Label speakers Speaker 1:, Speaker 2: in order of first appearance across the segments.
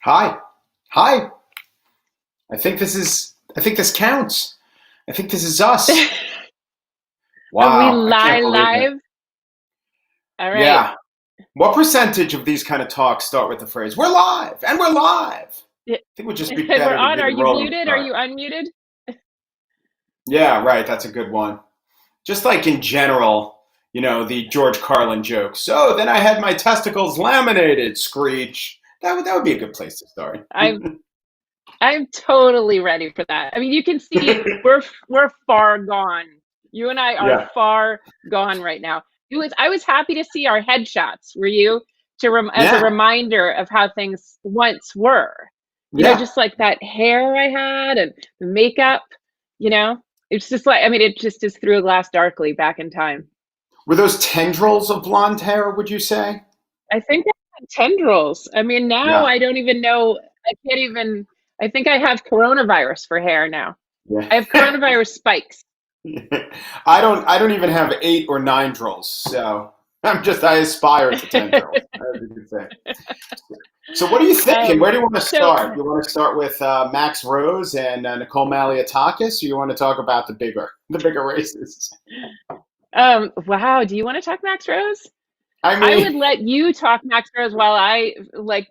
Speaker 1: Hi. Hi. I think this counts. I think this is us.
Speaker 2: Are we
Speaker 1: Wow, I can't believe it.
Speaker 2: live? All right.
Speaker 1: Yeah. What percentage of these kind of talks start with the phrase, we're live and we're live?
Speaker 2: Y-
Speaker 1: I think it would just be
Speaker 2: We're
Speaker 1: better to
Speaker 2: on.
Speaker 1: hit
Speaker 2: Are
Speaker 1: a
Speaker 2: you
Speaker 1: rolling
Speaker 2: muted? Are
Speaker 1: start.
Speaker 2: you unmuted?
Speaker 1: Yeah, right. That's a good one. Just like in general, the George Carlin joke. So then I had my testicles laminated, screech. That would be a good place to start.
Speaker 2: I'm I'm totally ready for that. I mean, you can see we're far gone. You and I are
Speaker 1: Yeah.
Speaker 2: far gone right now. I was happy to see our headshots. Were you as a
Speaker 1: Yeah.
Speaker 2: reminder of how things once were?
Speaker 1: Yeah.
Speaker 2: Just like that hair I had and the makeup. You know, it's just like it just is through a glass darkly back in time.
Speaker 1: Were those tendrils of blonde hair, would you say?
Speaker 2: I think I had tendrils. I mean, now
Speaker 1: Yeah.
Speaker 2: I don't even know. I can't even. I think I have coronavirus for hair now. I have
Speaker 1: Yeah.
Speaker 2: coronavirus spikes.
Speaker 1: I don't even have 8 or 9 drills, so I aspire to 10 drills, as you could say. So what are you thinking?
Speaker 2: Um,
Speaker 1: Where do you want to
Speaker 2: so,
Speaker 1: start? You want to start with Max Rose and Nicole Malliotakis, or you want to talk about the bigger races?
Speaker 2: wow. Do you want to talk Max Rose?
Speaker 1: I
Speaker 2: I would
Speaker 1: mean,
Speaker 2: let you talk Max Rose while I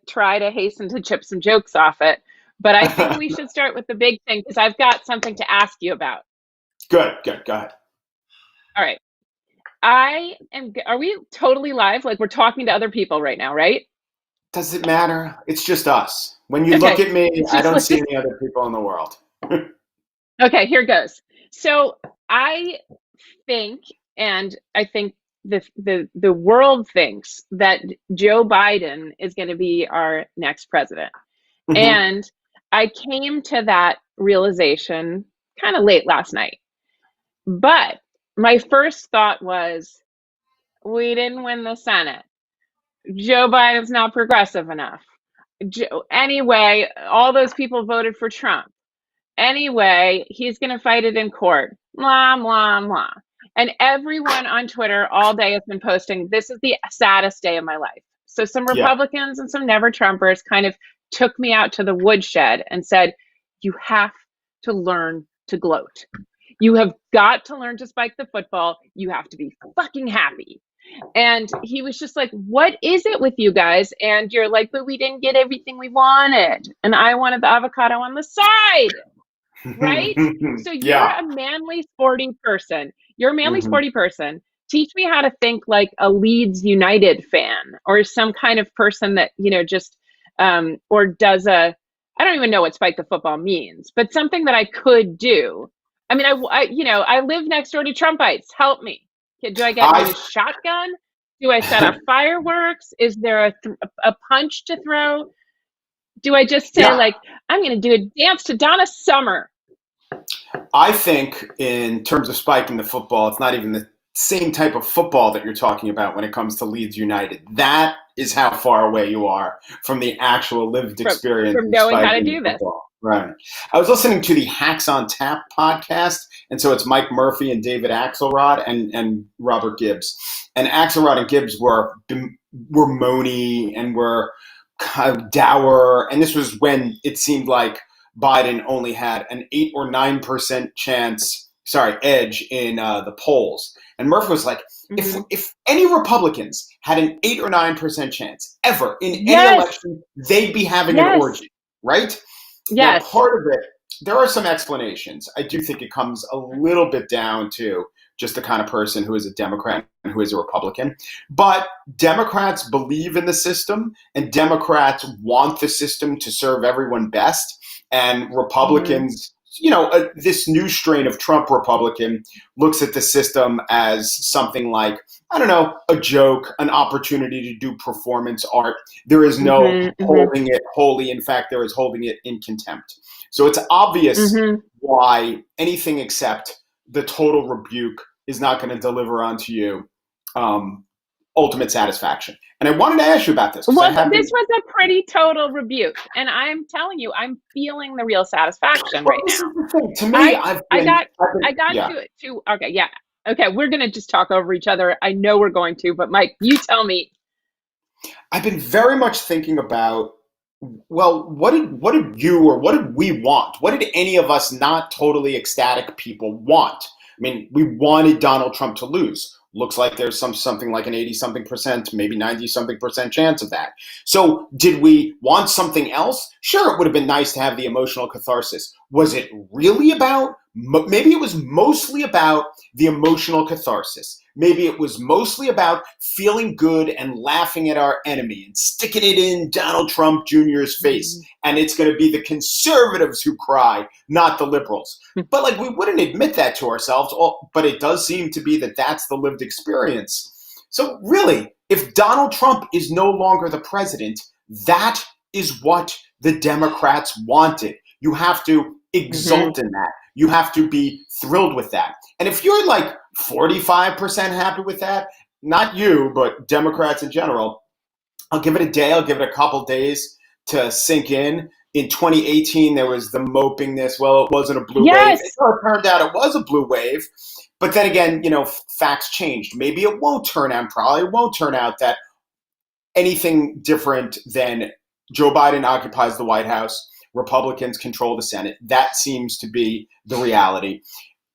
Speaker 2: try to hasten to chip some jokes off it. But I think we should start with the big thing because I've got something to ask you about.
Speaker 1: good, good, go ahead.
Speaker 2: All right. Are we totally live? Like we're talking to other people right now, right?
Speaker 1: Does it matter? It's just us. When you look
Speaker 2: Okay.
Speaker 1: at me,
Speaker 2: It's
Speaker 1: I
Speaker 2: just
Speaker 1: don't
Speaker 2: let's
Speaker 1: see
Speaker 2: just
Speaker 1: any other people in the world.
Speaker 2: okay, here goes. So I think, and I think the world thinks that Joe Biden is going to be our next president.
Speaker 1: Mhm.
Speaker 2: And I came to that realization kind of late last night. But my first thought was, we didn't win the Senate. Joe Biden's not progressive enough. Anyway, all those people voted for Trump. Anyway, he's going to fight it in court. Blah, blah, blah. And everyone on Twitter all day has been posting, this is the saddest day of my life. So some
Speaker 1: Yeah.
Speaker 2: Republicans and some never Trumpers kind of took me out to the woodshed and said, you have to learn to gloat. You have got to learn to spike the football. You have to be fucking happy. And he was just like, what is it with you guys? And you're like, but we didn't get everything we wanted. And I wanted the avocado on the side, right? So you're
Speaker 1: Yeah.
Speaker 2: a manly, sporty person. You're a manly,
Speaker 1: Mhm.
Speaker 2: sporty person. Teach me how to think like a Leeds United fan or some kind of person that, just, or does I don't even know what spike the football means, but something that I could do. I mean, I live next door to Trumpites. Help me. Do I get
Speaker 1: I
Speaker 2: like a shotgun? Do I set off fireworks? Is there a punch to throw? Do I just say
Speaker 1: yeah.
Speaker 2: like, I'm going to do a dance to Donna Summer?
Speaker 1: I think in terms of spiking the football, it's not even the same type of football that you're talking about when it comes to Leeds United. That is how far away you are from the actual lived
Speaker 2: from
Speaker 1: experience
Speaker 2: from
Speaker 1: of
Speaker 2: knowing how to
Speaker 1: spiking the
Speaker 2: do this.
Speaker 1: football. Right. I was listening to the Hacks on Tap podcast, and so it's Mike Murphy and David Axelrod and Robert Gibbs. And Axelrod and Gibbs were moany and were kind of dour, and this was when it seemed like Biden only had an 8 or 9% edge in the polls. And Murphy was like,
Speaker 2: Hmm.
Speaker 1: if any Republicans had an 8 or 9% chance ever in any
Speaker 2: Yes,
Speaker 1: election, they'd be having an
Speaker 2: yes,
Speaker 1: orgy, right? Now,
Speaker 2: yes.
Speaker 1: part of it, there are some explanations. I do think it comes a little bit down to just the kind of person who is a Democrat and who is a Republican. But Democrats believe in the system, and Democrats want the system to serve everyone best. And
Speaker 2: Hmm.
Speaker 1: Republicans, this new strain of Trump Republican looks at the system as something like, I don't know, a joke, an opportunity to do performance art. There is no
Speaker 2: Hmm. Hmm.
Speaker 1: holding it holy. In fact, there is holding it in contempt. So it's obvious
Speaker 2: Hmm.
Speaker 1: why anything except the total rebuke is not going to deliver onto you um, ultimate satisfaction. And I wanted to ask you about this because I
Speaker 2: Well,
Speaker 1: have
Speaker 2: this
Speaker 1: been.
Speaker 2: was a pretty total rebuke, and I'm telling you, I'm feeling the real satisfaction
Speaker 1: Well,
Speaker 2: right
Speaker 1: this
Speaker 2: now.
Speaker 1: is the thing. To me,
Speaker 2: I I got
Speaker 1: yeah.
Speaker 2: to okay, yeah. Okay, we're gonna just talk over each other. I know we're going to, but Mike, you tell me.
Speaker 1: I've been very much thinking about Well, what did you or what did we want? What did any of us not totally ecstatic people want? I mean, we wanted Donald Trump to lose. Looks like there's something like an 80 something percent, maybe 90 something percent chance of that. So, did we want something else? Sure, it would have been nice to have the emotional catharsis. Was it really about maybe it was mostly about the emotional catharsis. Maybe it was mostly about feeling good and laughing at our enemy and sticking it in Donald Trump Jr.'s face. And it's going to be the conservatives who cry, not the liberals. But like we wouldn't admit that to ourselves, but it does seem to be that that's the lived experience. So really, if Donald Trump is no longer the president, that is what the Democrats wanted. You have to exult in that. You have to be thrilled with that. And if you're like 45% happy with that, not you, but Democrats in general, I'll give it a day, I'll give it a couple days to sink in. In 2018, there was the mopingness. Well, it wasn't a blue wave. It turned out it was a blue wave. But then again, facts changed. Maybe it won't turn out, probably won't turn out that anything different than Joe Biden occupies the White House, Republicans control the Senate. That seems to be the reality.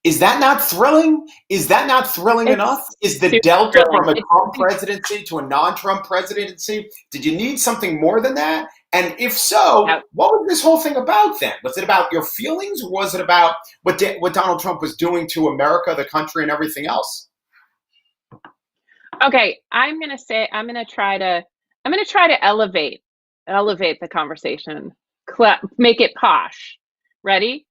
Speaker 1: Is that not thrilling? Is that not thrilling enough? Is the delta from a Trump presidency to a non-Trump presidency? Did you need something more than that? And if so, what was this whole thing about then? Was it about your feelings, or was it about what Donald Trump was doing to America, the country, and everything else?
Speaker 2: Okay, I'm gonna try to elevate the conversation, make it posh. Ready?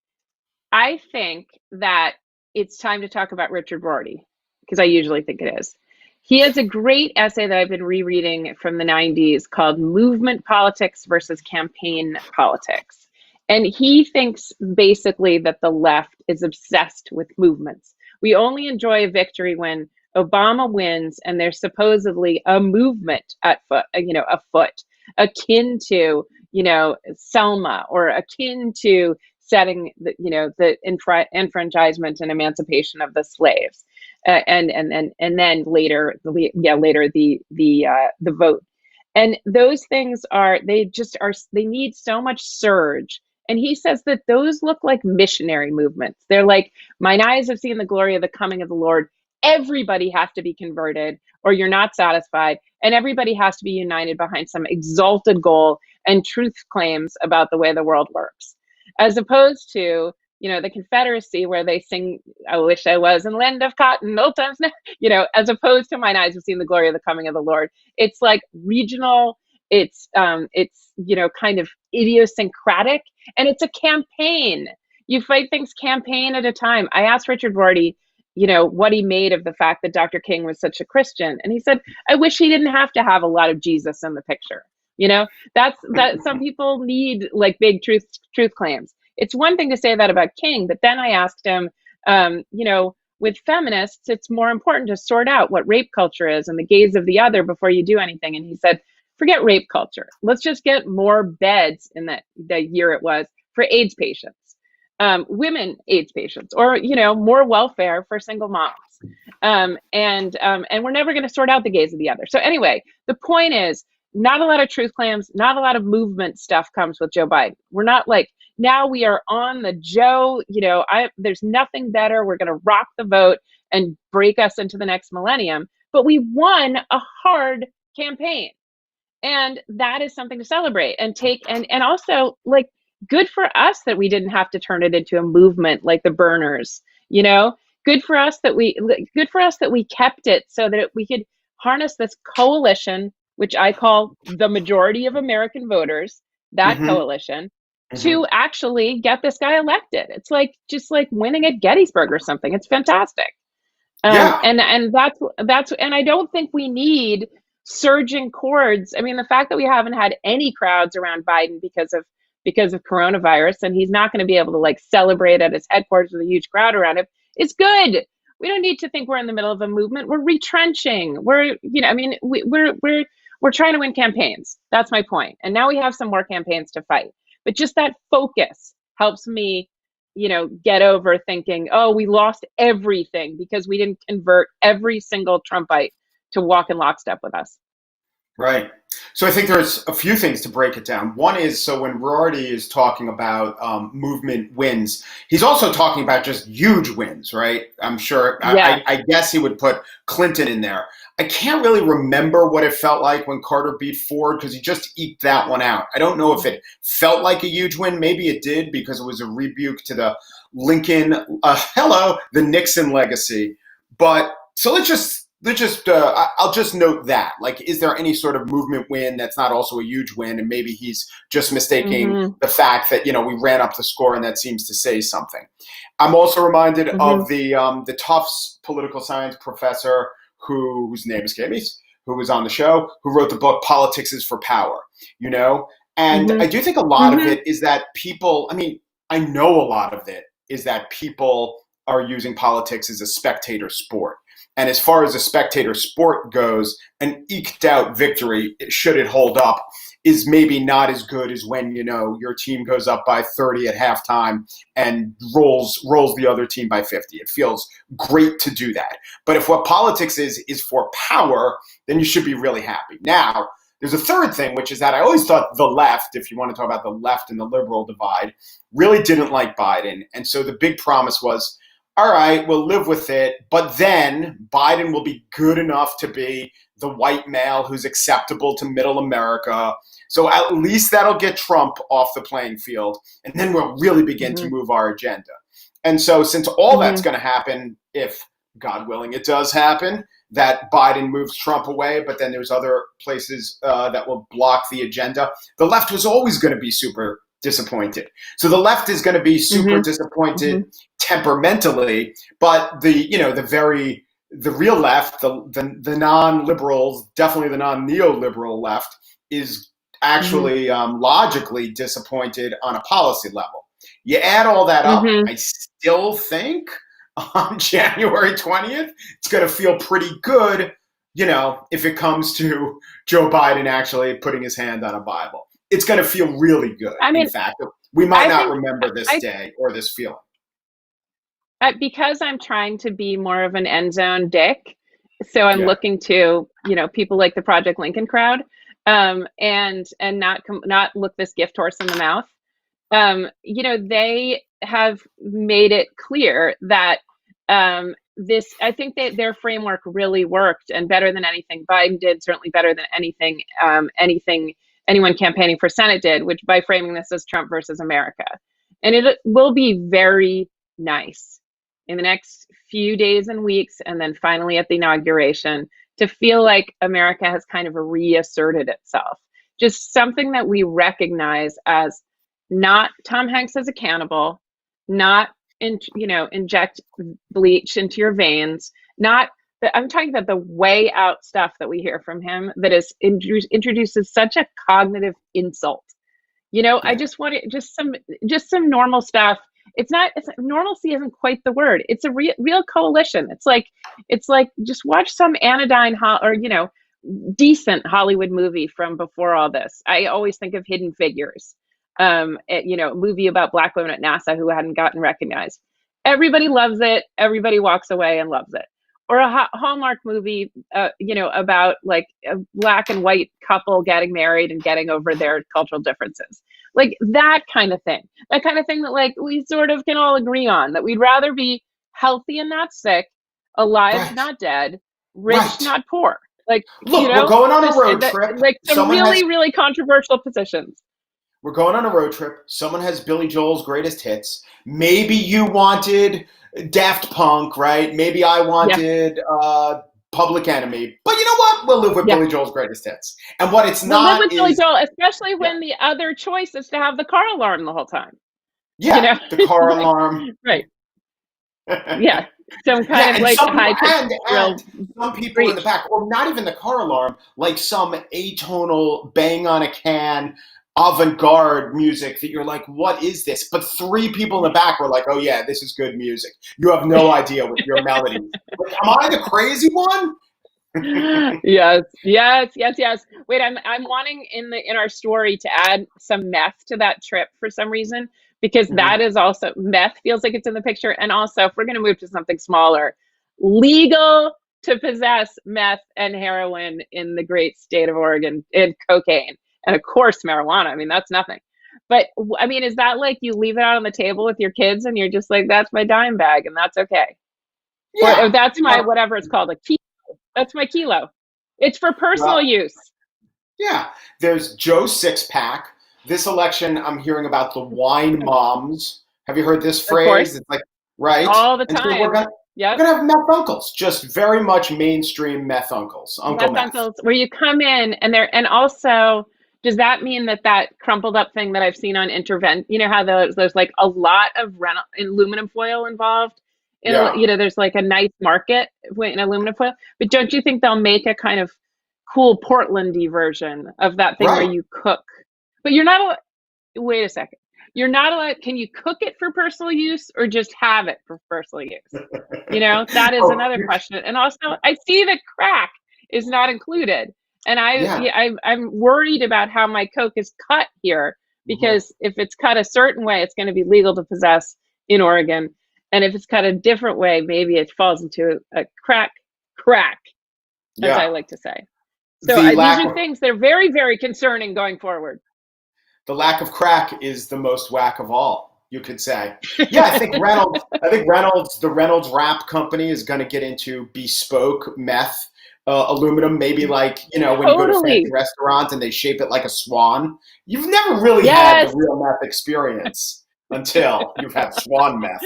Speaker 2: I think that it's time to talk about Richard Rorty, because I usually think it is. He has a great essay that I've been rereading from the 90s called Movement Politics versus Campaign Politics. And he thinks basically that the left is obsessed with movements. We only enjoy a victory when Obama wins and there's supposedly a movement afoot, akin to, Selma, or akin to setting the enfranchisement and emancipation of the slaves, and then later the vote. And those things they need so much surge. And he says that those look like missionary movements. They're like, mine eyes have seen the glory of the coming of the Lord. Everybody has to be converted or you're not satisfied. And everybody has to be united behind some exalted goal and truth claims about the way the world works. As opposed to, the Confederacy, where they sing, I wish I was in land of cotton, old times now, as opposed to mine eyes have seen the glory of the coming of the Lord. It's like regional, it's kind of idiosyncratic, and it's a campaign. You fight things campaign at a time. I asked Richard Rorty, what he made of the fact that Dr. King was such a Christian. And he said, I wish he didn't have to have a lot of Jesus in the picture. That some people need like big truth claims. It's one thing to say that about King, but then I asked him, with feminists, it's more important to sort out what rape culture is and the gaze of the other before you do anything. And he said, forget rape culture. Let's just get more beds in the year it was for AIDS patients, women AIDS patients, or more welfare for single moms. And we're never going to sort out the gaze of the other. So anyway, the point is, not a lot of truth claims, not a lot of movement stuff comes with Joe Biden. We're not like, now we are on the Joe, there's nothing better. We're going to rock the vote and break us into the next millennium. But we won a hard campaign. And that is something to celebrate and take. And also, like, good for us that we didn't have to turn it into a movement like the burners, good for us that we kept it so that we could harness this coalition, which I call the majority of American voters, that coalition, to actually get this guy elected. It's like just like winning at Gettysburg or something. It's fantastic. And that's and I don't think we need surging chords. I mean, the fact that we haven't had any crowds around Biden because of coronavirus, and he's not going to be able to like celebrate at his headquarters with a huge crowd around him, is good. We don't need to think we're in the middle of a movement. We're retrenching. We're trying to win campaigns. That's my point. And now we have some more campaigns to fight. But just that focus helps me, get over thinking, oh, we lost everything because we didn't convert every single Trumpite to walk in lockstep with us.
Speaker 1: Right. So I think there's a few things to break it down. One is, so when Rorty is talking about movement wins, he's also talking about just huge wins, right? I'm sure.
Speaker 2: Yeah.
Speaker 1: I guess he would put Clinton in there. I can't really remember what it felt like when Carter beat Ford because he just eked that one out. I don't know if it felt like a huge win. Maybe it did because it was a rebuke to the Lincoln, the Nixon legacy. But so I'll just note that. Like, is there any sort of movement win that's not also a huge win? And maybe he's just mistaking
Speaker 2: Mm-hmm.
Speaker 1: the fact that, we ran up the score and that seems to say something. I'm also reminded
Speaker 2: Mm-hmm.
Speaker 1: of the Tufts political science professor whose name escapes me, who was on the show, who wrote the book Politics is for Power, you know? And
Speaker 2: Mm-hmm.
Speaker 1: I do think a lot of
Speaker 2: Mm-hmm.
Speaker 1: it is that people, I know a lot of it is that people are using politics as a spectator sport. And as far as a spectator sport goes, an eked out victory, should it hold up, is maybe not as good as when, your team goes up by 30 at halftime and rolls the other team by 50. It feels great to do that. But if what politics is for power, then you should be really happy. Now, there's a third thing, which is that I always thought the left, if you want to talk about the left and the liberal divide, really didn't like Biden. And so the big promise was, all right, we'll live with it, but then Biden will be good enough to be the white male who's acceptable to middle America. So at least that'll get Trump off the playing field, and then we'll really begin to
Speaker 2: Mm-hmm.
Speaker 1: move our agenda. And so, since all that's
Speaker 2: Mm-hmm.
Speaker 1: going to happen, if God willing it does happen, that Biden moves Trump away, but then there's other places that will block the agenda, the left was always going to be super disappointed. So the left is going to be super
Speaker 2: Mm-hmm.
Speaker 1: disappointed temperamentally, but the real left, the non-liberals, definitely the non-neoliberal left, is
Speaker 2: Mm-hmm.
Speaker 1: actually logically disappointed on a policy level. You add all that up,
Speaker 2: Mm-hmm.
Speaker 1: I still think on January 20th, it's going to feel pretty good, if it comes to Joe Biden actually putting his hand on a Bible. It's going to feel really good.
Speaker 2: I
Speaker 1: In
Speaker 2: mean,
Speaker 1: fact, we might
Speaker 2: I
Speaker 1: not
Speaker 2: think
Speaker 1: remember this
Speaker 2: I
Speaker 1: day or this feeling.
Speaker 2: because I'm trying to be more of an end zone dick, so I'm
Speaker 1: Yeah.
Speaker 2: looking to, people like the Project Lincoln crowd, and not look this gift horse in the mouth. They have made it clear that I think that their framework really worked and better than anything Biden did, certainly better than anything anyone campaigning for Senate did, which by framing this as Trump versus America. And it will be very nice in the next few days and weeks, and then finally at the inauguration, to feel like America has kind of reasserted itself. Just something that we recognize as not Tom Hanks as a cannibal, not inject bleach into your veins, not. I'm talking about the way out stuff that we hear from him that is introduces such a cognitive insult. I
Speaker 1: Yeah.
Speaker 2: just want it, just some normal stuff. Normalcy isn't quite the word. It's a real coalition. It's like just watch some anodyne or decent Hollywood movie from before all this. I always think of Hidden Figures, a movie about Black women at NASA who hadn't gotten recognized. Everybody loves it. Everybody walks away and loves it. Or a Hallmark movie, about like a Black and white couple getting married and getting over their cultural differences. Like that kind of thing. That kind of thing that like we sort of can all agree on. That we'd rather be healthy and not sick, alive,
Speaker 1: Right.
Speaker 2: not dead, rich,
Speaker 1: Right.
Speaker 2: not poor. Like,
Speaker 1: Look, we're going on a
Speaker 2: just
Speaker 1: road
Speaker 2: that,
Speaker 1: trip.
Speaker 2: like some
Speaker 1: Someone has
Speaker 2: really, really controversial positions.
Speaker 1: We're going on a road trip. Someone has Billy Joel's greatest hits. Maybe you wanted Daft Punk, right? Maybe I
Speaker 2: Yeah,
Speaker 1: wanted Public Enemy. But you know what? We'll live with
Speaker 2: yeah.
Speaker 1: Billy Joel's greatest hits. And what it's
Speaker 2: We'll live
Speaker 1: not
Speaker 2: with Billy
Speaker 1: is,
Speaker 2: Joel, especially
Speaker 1: yeah,
Speaker 2: when the other choice is to have the car alarm the whole time. You
Speaker 1: yeah,
Speaker 2: know,
Speaker 1: the car
Speaker 2: like,
Speaker 1: alarm.
Speaker 2: right. Yeah. Some
Speaker 1: Yeah,
Speaker 2: kind of
Speaker 1: and
Speaker 2: like
Speaker 1: some people
Speaker 2: high pitched
Speaker 1: and
Speaker 2: shrill
Speaker 1: some people in the
Speaker 2: screech.
Speaker 1: back, or not even the car alarm, like some atonal bang on a can avant-garde music that you're like, what is this? But three people in the back were like, oh yeah, this is good music. You have no idea with your melody. Like, am I the crazy one?
Speaker 2: Yes, yes, yes, yes. Wait, I'm wanting in our story to add some meth to that trip for some reason, because
Speaker 1: Mhm.
Speaker 2: that is also, meth feels like it's in the picture. And also, if we're going to move to something smaller, legal to possess meth and heroin in the great state of Oregon, and cocaine, and of course marijuana. I mean, that's nothing. But I mean, is that like you leave it out on the table with your kids and you're just like, that's my dime bag and that's okay? Or
Speaker 1: Yeah.
Speaker 2: that's my whatever it's called, a kilo. That's my kilo. It's for personal
Speaker 1: Well,
Speaker 2: use.
Speaker 1: yeah. There's Joe Six-Pack. This election, I'm hearing about the wine moms. Have you heard this
Speaker 2: Of course.
Speaker 1: phrase? It's like, right?
Speaker 2: All the
Speaker 1: And so
Speaker 2: time.
Speaker 1: we're
Speaker 2: Yep.
Speaker 1: gonna have meth uncles, just very much mainstream meth uncles, Uncle
Speaker 2: Meth
Speaker 1: Meth.
Speaker 2: uncles, where you come in and also, does that mean that crumpled up thing that I've seen on Intervent, you know how there's like a lot of aluminum foil involved
Speaker 1: Yeah.
Speaker 2: there's like a nice market in aluminum foil, but don't you think they'll make a kind of cool Portlandy version of that thing where
Speaker 1: Right.
Speaker 2: you cook, but you're not wait a second. You're not allowed. Can you cook it for personal use or just have it for personal use? That is
Speaker 1: Oh,
Speaker 2: another question. And also, I see that crack is not included. And
Speaker 1: yeah.
Speaker 2: I'm worried about how my Coke is cut here,
Speaker 1: Mhm.
Speaker 2: because if it's cut a certain way, it's going to be legal to possess in Oregon. And if it's cut a different way, maybe it falls into a crack, as I
Speaker 1: Yeah.
Speaker 2: like to say. So
Speaker 1: The
Speaker 2: these
Speaker 1: lack
Speaker 2: are
Speaker 1: of
Speaker 2: things that are very, very concerning going forward.
Speaker 1: the lack of crack is the most whack of all, you could say. Yeah, I think Reynolds, the Reynolds Wrap Company is going to get into bespoke meth, aluminum, maybe like, when you go to fancy
Speaker 2: Totally.
Speaker 1: restaurants and they shape it like a swan. You've never really had the
Speaker 2: Yes.
Speaker 1: real meth experience until you've had swan meth.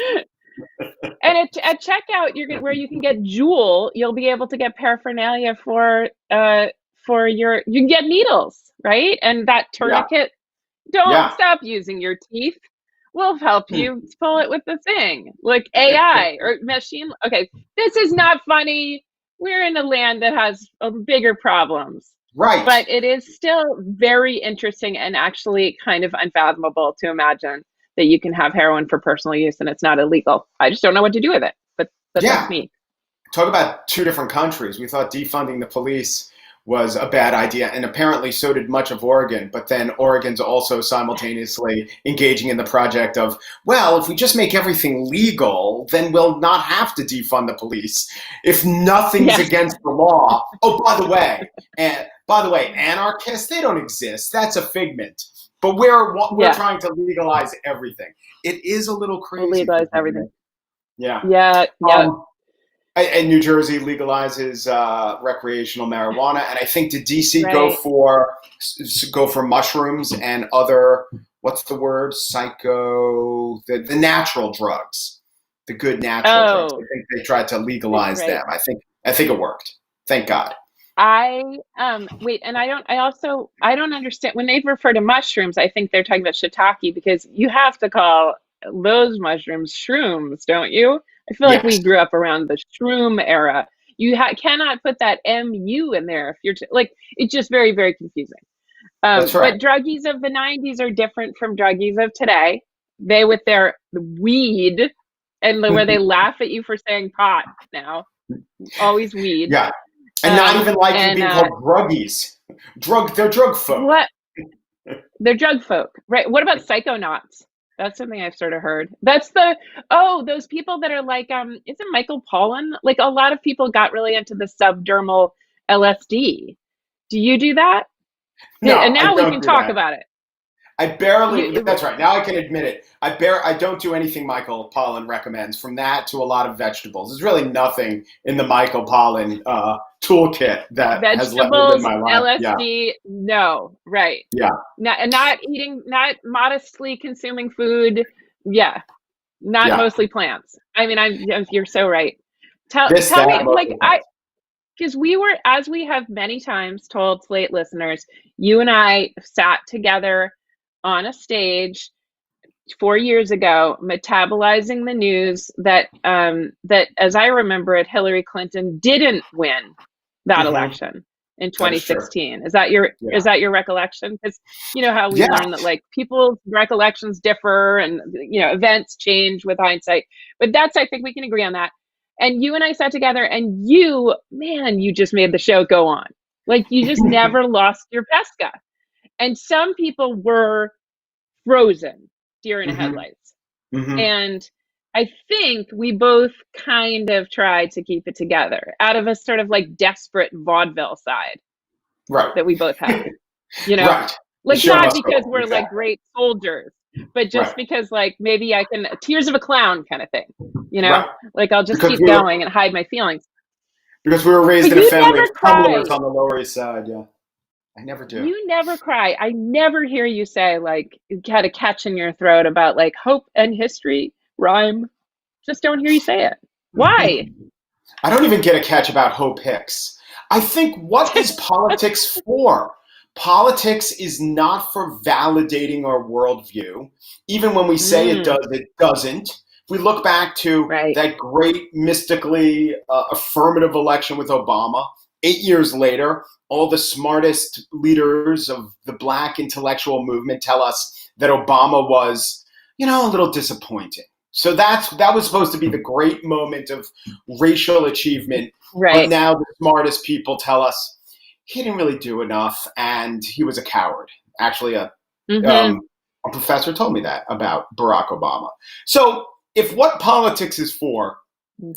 Speaker 2: And at checkout, where you can get Jewel, you'll be able to get paraphernalia for you can get needles, right? And that
Speaker 1: Yeah,
Speaker 2: tourniquet, don't
Speaker 1: yeah.
Speaker 2: stop using your teeth. We'll help you pull it with the thing, like AI or machine. Okay, this is not funny. We're in a land that has bigger problems,
Speaker 1: Right.
Speaker 2: but it is still very interesting and actually kind of unfathomable to imagine that you can have heroin for personal use and it's not illegal. I just don't know what to do with it, but that's
Speaker 1: Yeah.
Speaker 2: me.
Speaker 1: Talk about two different countries. We thought defunding the police was a bad idea, and apparently so did much of Oregon. But then Oregon's also simultaneously engaging in the project of, well, if we just make everything legal, then we'll not have to defund the police. If nothing's
Speaker 2: Yes.
Speaker 1: against the law. Oh, by the way, anarchists, they don't exist. That's a figment. But we're
Speaker 2: Yeah.
Speaker 1: trying to legalize everything. It is a little
Speaker 2: We'll
Speaker 1: crazy.
Speaker 2: legalize everything.
Speaker 1: Yeah.
Speaker 2: Yeah. Yeah.
Speaker 1: And New Jersey legalizes recreational marijuana, and I think did DC
Speaker 2: Right.
Speaker 1: go for mushrooms and other, what's the word, the natural drugs, the good natural drugs. I
Speaker 2: Oh,
Speaker 1: think they tried to legalize
Speaker 2: right.
Speaker 1: them. I think it worked. Thank God.
Speaker 2: I wait, and I don't understand when they refer to mushrooms. I think they're talking about shiitake, because you have to call those mushrooms shrooms, don't you? I feel like we
Speaker 1: Yes,
Speaker 2: grew up around the shroom era. You cannot put that mu in there if you're like, it's just very, very confusing.
Speaker 1: that's right.
Speaker 2: But druggies of the '90s are different from druggies of today. They with their weed, and where they laugh at you for saying pot now, always weed.
Speaker 1: Yeah, and not even liking
Speaker 2: And
Speaker 1: being called druggies. They're drug folk.
Speaker 2: what they're drug folk, right? What about psychonauts? That's something I've sort of heard. That's those people that are like, isn't Michael Pollan? Like, a lot of people got really into the subdermal LSD. Do you do that? And
Speaker 1: No, I
Speaker 2: now we
Speaker 1: don't
Speaker 2: can
Speaker 1: do
Speaker 2: talk
Speaker 1: that.
Speaker 2: about it.
Speaker 1: That's right. Now I can admit it. I don't do anything Michael Pollan recommends, from that to a lot of vegetables. There's really nothing in the Michael Pollan toolkit that has let me live
Speaker 2: Vegetables,
Speaker 1: my life. Yeah.
Speaker 2: LSD, no, right.
Speaker 1: Yeah.
Speaker 2: Not modestly consuming food. Yeah, not
Speaker 1: Yeah.
Speaker 2: mostly plants. I mean, you're so right.
Speaker 1: This,
Speaker 2: Tell me,
Speaker 1: that,
Speaker 2: like,
Speaker 1: mostly plants.
Speaker 2: because as we have many times told Slate listeners, you and I sat together on a stage 4 years ago, metabolizing the news that, as I remember it, Hillary Clinton didn't win that
Speaker 1: Hmm.
Speaker 2: election in
Speaker 1: That is true.
Speaker 2: 2016. Is that your
Speaker 1: Yeah.
Speaker 2: is that your recollection? Because you know how we
Speaker 1: Yeah.
Speaker 2: learn that, like, people's recollections differ and events change with hindsight. But that's, I think we can agree on that. And you and I sat together, and you just made the show go on. Like, you just never lost your Pesca. And some people were frozen deer in
Speaker 1: Hmm.
Speaker 2: headlights.
Speaker 1: Hmm.
Speaker 2: And I think we both kind of tried to keep it together out of a sort of like desperate vaudeville side
Speaker 1: Right.
Speaker 2: that we both have, you know,
Speaker 1: Right. The
Speaker 2: like
Speaker 1: show
Speaker 2: not
Speaker 1: must go
Speaker 2: because
Speaker 1: on.
Speaker 2: we're like
Speaker 1: Exactly.
Speaker 2: great soldiers, but just
Speaker 1: Right.
Speaker 2: because like maybe I can tears of a clown kind of thing,
Speaker 1: Right.
Speaker 2: like I'll just
Speaker 1: Because
Speaker 2: keep going and hide my feelings.
Speaker 1: we were raised
Speaker 2: But
Speaker 1: in a
Speaker 2: you
Speaker 1: family of
Speaker 2: never
Speaker 1: tumblers
Speaker 2: cry.
Speaker 1: on the Lower East Side. Yeah. I never do.
Speaker 2: You never cry. I never hear you say like you had a catch in your throat about like hope and history rhyme. Just don't hear you say it. Why?
Speaker 1: I don't even get a catch about Hope Hicks. I think, what is politics for? Politics is not for validating our worldview. Even when we say it
Speaker 2: Mm,
Speaker 1: does, it doesn't. If we look back to
Speaker 2: right.
Speaker 1: that great mystically affirmative election with Obama, 8 years later, all the smartest leaders of the Black intellectual movement tell us that Obama was, a little disappointing. So that was supposed to be the great moment of racial achievement, but
Speaker 2: Right.
Speaker 1: now the smartest people tell us he didn't really do enough and he was a coward. Actually,
Speaker 2: Mm-hmm.
Speaker 1: a professor told me that about Barack Obama. So if what politics is for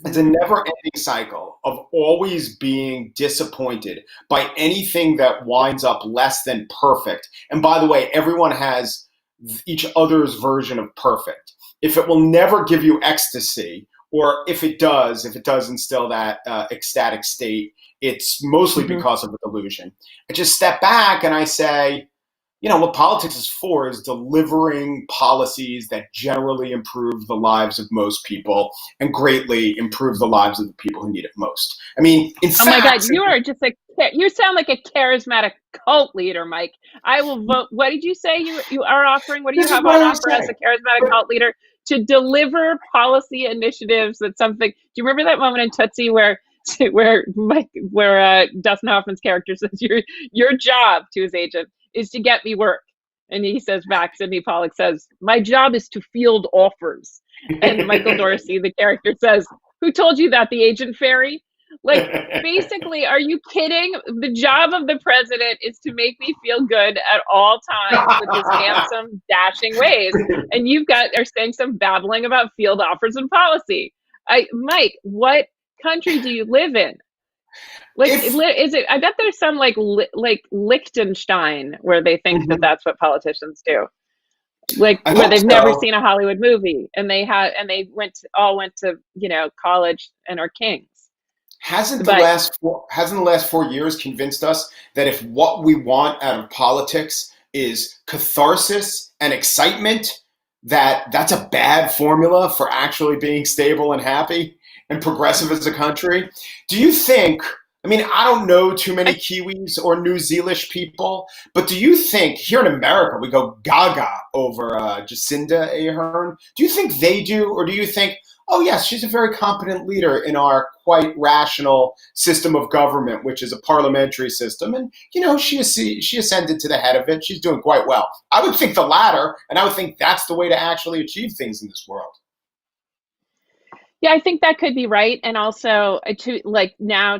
Speaker 1: is a
Speaker 2: Mm-hmm.
Speaker 1: never-ending cycle of always being disappointed by anything that winds up less than perfect, and by the way, everyone has each other's version of perfect. If it will never give you ecstasy, or if it does instill that ecstatic state, it's mostly
Speaker 2: Mm-hmm.
Speaker 1: because of a delusion. I just step back and I say, what politics is for is delivering policies that generally improve the lives of most people and greatly improve the lives of the people who need it most. I mean, in
Speaker 2: Oh my God,
Speaker 1: fact,
Speaker 2: you are just you sound like a charismatic cult leader, Mike. I will vote. What did you say you are offering? What do you
Speaker 1: this is
Speaker 2: have
Speaker 1: what
Speaker 2: on
Speaker 1: I was
Speaker 2: offer as a
Speaker 1: saying.
Speaker 2: charismatic
Speaker 1: But
Speaker 2: cult leader to deliver policy initiatives that something? Do you remember that moment in Tootsie where Dustin Hoffman's character says your job to his agent is to get me work, and he says back, Sidney Pollack says, my job is to field offers, and Michael Dorsey, the character, says, who told you that, the agent fairy? Like, basically, are you kidding? The job of the president is to make me feel good at all times with his handsome, dashing ways. And are saying some babbling about field offers and policy. Mike, what country do you live in? Like,
Speaker 1: if
Speaker 2: is it? I bet there's some like Liechtenstein where they think that
Speaker 1: Mhm.
Speaker 2: that's what politicians do. Like
Speaker 1: I
Speaker 2: where
Speaker 1: hope
Speaker 2: they've never
Speaker 1: so.
Speaker 2: seen a Hollywood movie and they all went to college and are kings. But
Speaker 1: Hasn't the last 4 years convinced us that if what we want out of politics is catharsis and excitement, that's a bad formula for actually being stable and happy and progressive as a country? Do you think? I mean, I don't know too many Kiwis or New Zealand people, but do you think here in America we go gaga over Jacinda Ahern? Do you think they do, or do you think, oh, yes, she's a very competent leader in our quite rational system of government, which is a parliamentary system. And, she ascended to the head of it. She's doing quite well. I would think the latter, and I would think that's the way to actually achieve things in this world.
Speaker 2: yeah, I think that could be right. And also to like now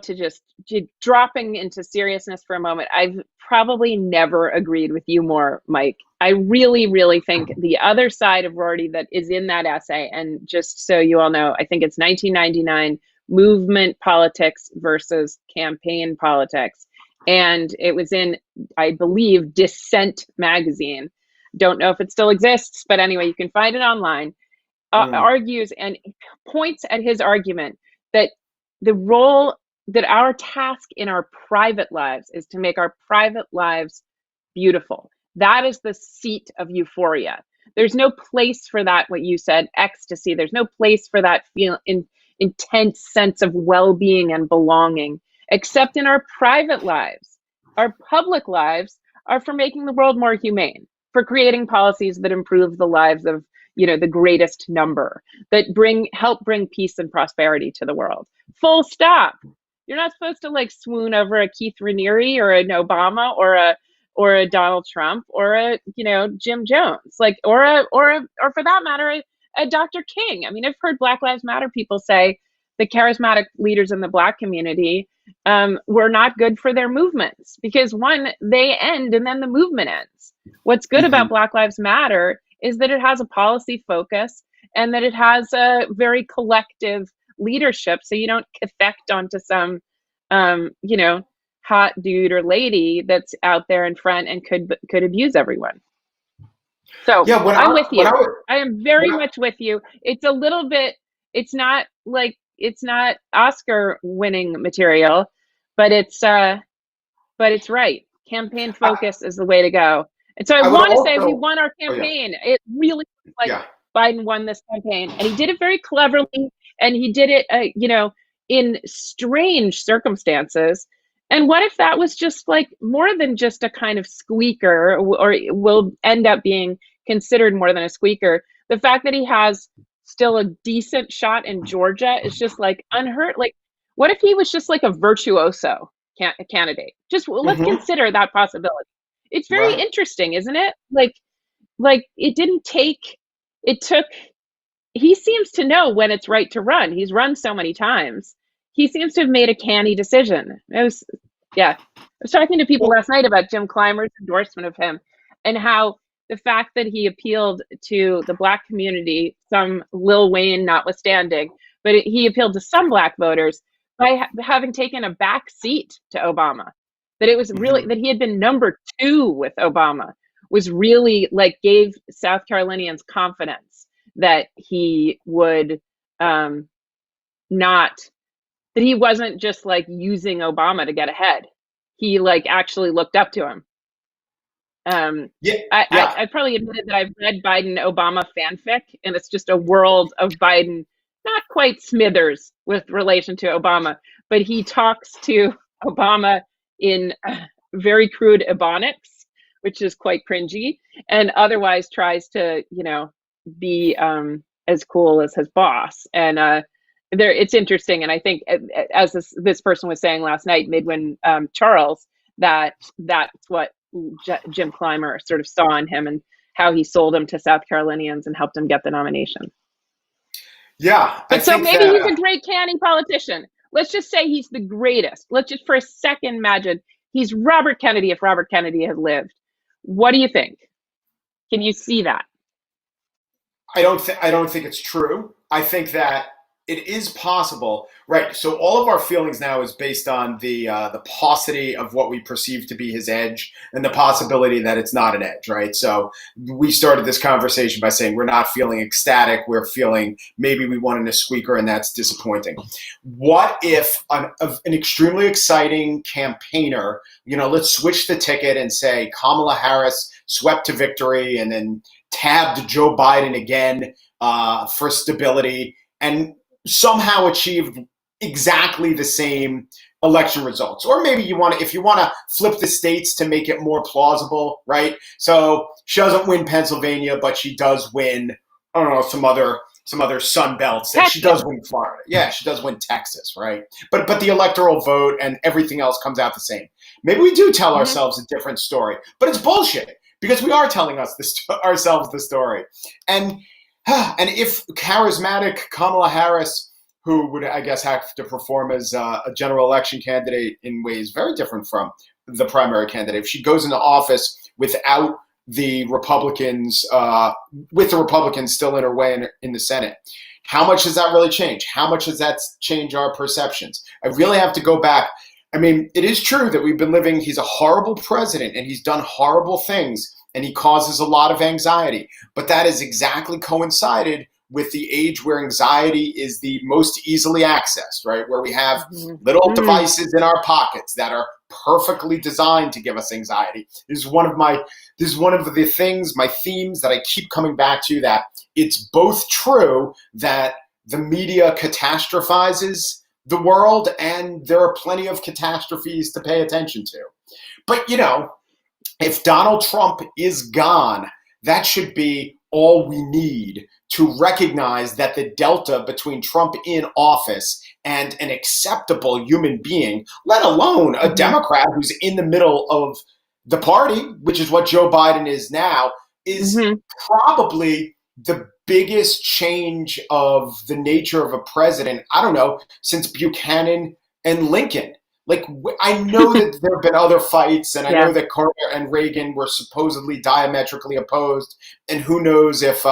Speaker 2: dropping into seriousness for a moment, I've probably never agreed with you more, Mike. I really, really think the other side of Rorty that is in that essay, and just so you all know, I think it's 1999 movement politics versus campaign politics. And it was in, I believe, Dissent magazine. Don't know if it still exists, but anyway, you can find it online.
Speaker 1: Mm,
Speaker 2: Argues and points at his argument that the role that our task in our private lives is to make our private lives beautiful. That is the seat of euphoria. There's no place for that, what you said, ecstasy. There's no place for that intense sense of well-being and belonging, except in our private lives. Our public lives are for making the world more humane, for creating policies that improve the lives of the greatest number, that help bring peace and prosperity to the world. Full stop. You're not supposed to like swoon over a Keith Raniere or an Obama or a Donald Trump or a Jim Jones, like or for that matter a Dr. King. I mean, I've heard Black Lives Matter people say the charismatic leaders in the Black community were not good for their movements because one, they end and then the movement ends. What's good about
Speaker 1: mhm.
Speaker 2: Black Lives Matter is that it has a policy focus and that it has a very collective leadership. So you don't affect onto some, hot dude or lady that's out there in front and could abuse everyone. So
Speaker 1: Yeah,
Speaker 2: I'm with you. I am very
Speaker 1: when I
Speaker 2: much with you. It's a little bit, it's not Oscar winning material, but it's right. Campaign
Speaker 1: I,
Speaker 2: focus is the way to go. And so I
Speaker 1: I would
Speaker 2: want to say, if we
Speaker 1: also,
Speaker 2: won our
Speaker 1: oh yeah,
Speaker 2: campaign, it really looks like
Speaker 1: yeah.
Speaker 2: Biden won this campaign, and he did it very cleverly, and he did it, in strange circumstances. And what if that was just like more than just a kind of squeaker, or will end up being considered more than a squeaker? The fact that he has still a decent shot in Georgia is just like unheard. Like, what if he was just like a virtuoso candidate? Just let's
Speaker 1: Hmm.
Speaker 2: consider that possibility. It's very
Speaker 1: Right.
Speaker 2: interesting, isn't it? Like it didn't take. It took. He seems to know when it's right to run. He's run so many times. He seems to have made a canny decision. Yeah. I was talking to people
Speaker 1: Well,
Speaker 2: last night about Jim Clymer's endorsement of him, and how the fact that he appealed to the Black community, some Lil Wayne notwithstanding, but he appealed to some Black voters by having taken a back seat to Obama. That it was really
Speaker 1: mhm.
Speaker 2: that he had been number 2 with Obama was really like gave South Carolinians confidence that he would, not, that he wasn't just like using Obama to get ahead. He like actually looked up to him. Um,
Speaker 1: Yeah,
Speaker 2: I
Speaker 1: yeah.
Speaker 2: probably admitted that I've read Biden Obama fanfic, and it's just a world of Biden, not quite Smithers with relation to Obama, but he talks to Obama in very crude Ebonics, which is quite cringy, and otherwise tries to, be as cool as his boss. And it's interesting, and I think, as this person was saying last night, Midwin Charles, that's what Jim Clymer sort of saw in him, and how he sold him to South Carolinians and helped him get the nomination.
Speaker 1: Yeah, I
Speaker 2: But so
Speaker 1: think
Speaker 2: maybe
Speaker 1: that
Speaker 2: he's a great canny politician. Let's just say he's the greatest. Let's just for a second imagine he's Robert Kennedy if Robert Kennedy had lived. What do you think? Can you see that?
Speaker 1: I don't think it's true. I think that it is possible, right? So all of our feelings now is based on the paucity of what we perceive to be his edge, and the possibility that it's not an edge, right? So we started this conversation by saying we're not feeling ecstatic. We're feeling maybe we wanted a squeaker, and that's disappointing. What if an extremely exciting campaigner, let's switch the ticket and say Kamala Harris swept to victory, and then tabbed Joe Biden again for stability, and somehow achieved exactly the same election results. Or maybe if you want to flip the states to make it more plausible, right? So she doesn't win Pennsylvania, but she does win, I don't know, some other Sun belts. That she
Speaker 2: Texas.
Speaker 1: does win Florida. Yeah, she does win Texas, right? But the electoral vote and everything else comes out the same. Maybe we do tell
Speaker 2: Mm-hmm.
Speaker 1: ourselves a different story, but it's bullshit because we are telling ourselves the story. And and if charismatic Kamala Harris, who would, I guess, have to perform as a general election candidate in ways very different from the primary candidate, if she goes into office without the Republicans, with the Republicans still in her way in the Senate, how much does that really change? How much does that change our perceptions? I really have to go back. I mean, it is true that he's a horrible president, and he's done horrible things, and he causes a lot of anxiety. But that has exactly coincided with the age where anxiety is the most easily accessed, right? Where we have little
Speaker 2: Mm-hmm.
Speaker 1: devices in our pockets that are perfectly designed to give us anxiety. This is one of the things, my themes that I keep coming back to, that it's both true that the media catastrophizes the world, and there are plenty of catastrophes to pay attention to. But, if Donald Trump is gone, that should be all we need to recognize that the delta between Trump in office and an acceptable human being, let alone a
Speaker 2: Mm-hmm.
Speaker 1: Democrat who's in the middle of the party, which is what Joe Biden is now, is
Speaker 2: Mm-hmm.
Speaker 1: probably the biggest change of the nature of a president, I don't know, since Buchanan and Lincoln. Like, I know that there have been other fights, and I
Speaker 2: Yeah.
Speaker 1: know that Carter and Reagan were supposedly diametrically opposed, and who knows if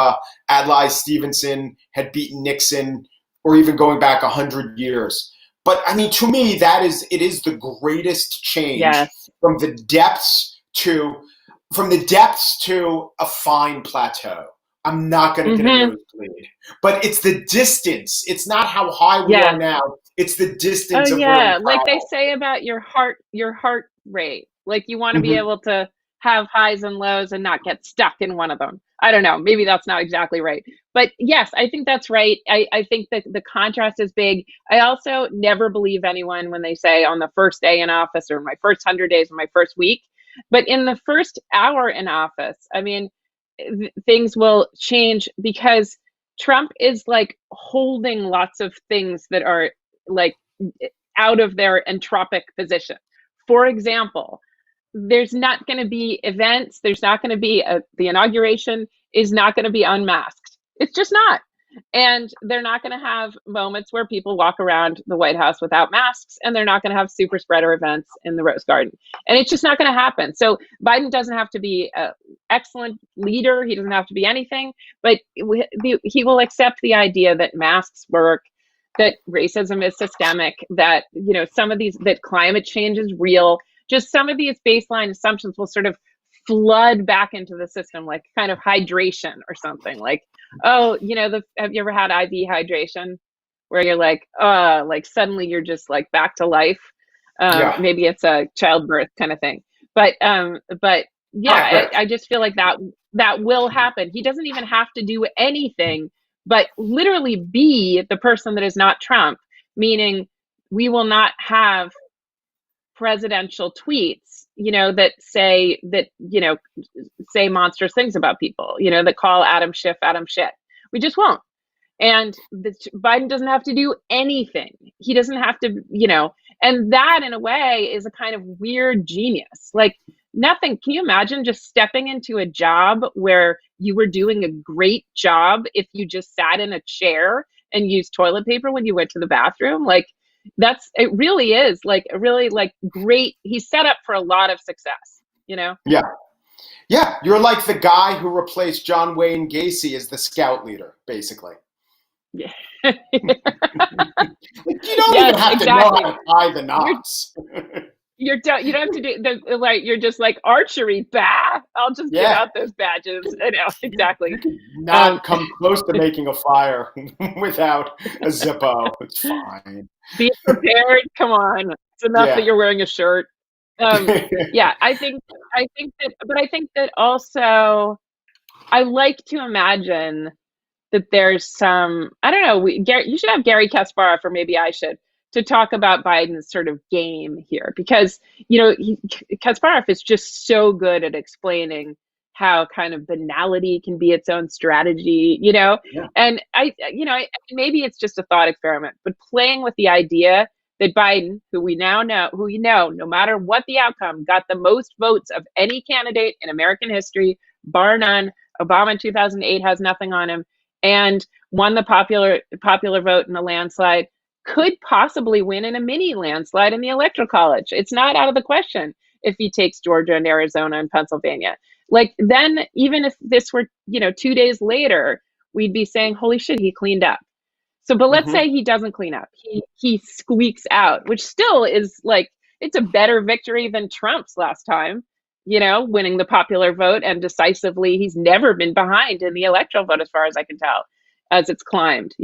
Speaker 1: Adlai Stevenson had beaten Nixon, or even going back 100 years. But I mean, to me, it is the greatest change
Speaker 2: Yes.
Speaker 1: from the depths to a fine plateau. I'm not going to get a
Speaker 2: Mm-hmm.
Speaker 1: nosebleed, but it's the distance. It's not how high we are
Speaker 2: Yeah.
Speaker 1: now. It's the
Speaker 2: Oh
Speaker 1: distance of where we
Speaker 2: yeah, like they
Speaker 1: travel.
Speaker 2: say about your heart rate. Like you want to be
Speaker 1: Mhm.
Speaker 2: able to have highs and lows and not get stuck in one of them. I don't know, maybe that's not exactly right. But yes, I think that's right. I think that the contrast is big. I also never believe anyone when they say on the first day in office or my first 100 days or my first week. But in the first hour in office, I mean, things will change because Trump is like holding lots of things that are like out of their entropic position. For example, there's not going to be events. There's not going to be the inauguration is not going to be unmasked. It's just not. And they're not going to have moments where people walk around the White House without masks, and they're not going to have super spreader events in the Rose Garden. And it's just not going to happen. So Biden doesn't have to be an excellent leader. He doesn't have to be anything, but he will accept the idea that masks work, that racism is systemic, that some of these, that climate change is real. Just some of these baseline assumptions will sort of flood back into the system, like kind of hydration or something. Like, oh, have you ever had IV hydration, where you're like suddenly you're just like back to life?
Speaker 1: Yeah.
Speaker 2: Maybe it's a childbirth kind of thing, but yeah,
Speaker 1: Right.
Speaker 2: I just feel like that will happen. He doesn't even have to do anything, but literally be the person that is not Trump, meaning we will not have presidential tweets, that say monstrous things about people, that call Adam Schiff Adam shit. We just won't. And Biden doesn't have to do anything. He doesn't have to, and that in a way is a kind of weird genius. Like nothing. Can you imagine just stepping into a job where you were doing a great job if you just sat in a chair and used toilet paper when you went to the bathroom? Like it really is like a really like great. He's set up for a lot of success.
Speaker 1: Yeah. Yeah. You're like the guy who replaced John Wayne Gacy as the scout leader, basically.
Speaker 2: Yeah.
Speaker 1: Like, you don't even
Speaker 2: Yes,
Speaker 1: have to know
Speaker 2: exactly.
Speaker 1: how to tie the
Speaker 2: You're
Speaker 1: knots.
Speaker 2: you don't have to do the like you're just like archery. Bah, I'll just give
Speaker 1: Yeah.
Speaker 2: out those badges. I know exactly.
Speaker 1: You could
Speaker 2: Um,
Speaker 1: not come close to making a fire without a Zippo. It's fine.
Speaker 2: be prepared. Come on, it's enough that
Speaker 1: Yeah.
Speaker 2: you're wearing a shirt. Yeah, I think that also I like to imagine that there's some, I don't know, you should have Gary Kasparov, or maybe I should, to talk about Biden's sort of game here, because Kasparov is just so good at explaining how kind of banality can be its own strategy.
Speaker 1: Yeah.
Speaker 2: And maybe it's just a thought experiment, but playing with the idea that Biden, who we know, no matter what the outcome, got the most votes of any candidate in American history, bar none. Obama in 2008 has nothing on him, and won the popular vote in a landslide, could possibly win in a mini landslide in the electoral college. It's not out of the question if he takes Georgia and Arizona and Pennsylvania. Like then, even if this were 2 days later, we'd be saying, "Holy shit, he cleaned up." So, but let's
Speaker 1: Hmm.
Speaker 2: say he doesn't clean up. He squeaks out, which still is like it's a better victory than Trump's last time, winning the popular vote and decisively. He's never been behind in the electoral vote, as far as I can tell, as it's climbed.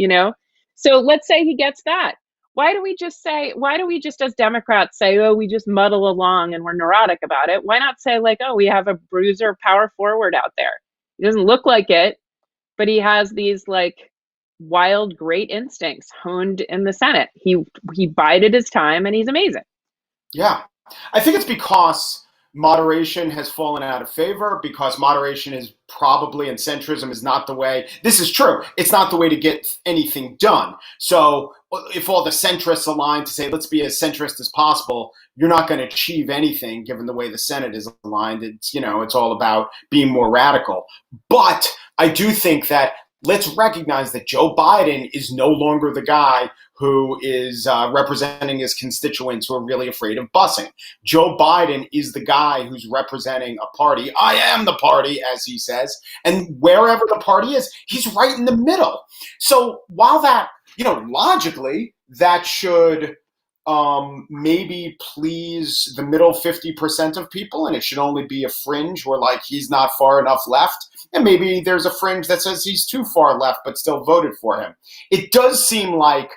Speaker 2: So let's say he gets that. Why do we just as Democrats say, oh, we just muddle along and we're neurotic about it? Why not say, like, oh, we have a bruiser power forward out there? He doesn't look like it, but he has these like wild, great instincts honed in the Senate. He bided his time and he's amazing.
Speaker 1: Yeah. I think it's because moderation has fallen out of favor, because moderation is probably, and centrism is not the way. This is true. It's not the way to get anything done. So if all the centrists align to say, let's be as centrist as possible, you're not going to achieve anything given the way the Senate is aligned. It's all about being more radical. But I do think that let's recognize that Joe Biden is no longer the guy who is representing his constituents who are really afraid of busing. Joe Biden is the guy who's representing a party. I am the party, as he says. And wherever the party is, he's right in the middle. So while that, logically, that should maybe please the middle 50% of people, and it should only be a fringe where like he's not far enough left. And maybe there's a fringe that says he's too far left, but still voted for him. It does seem like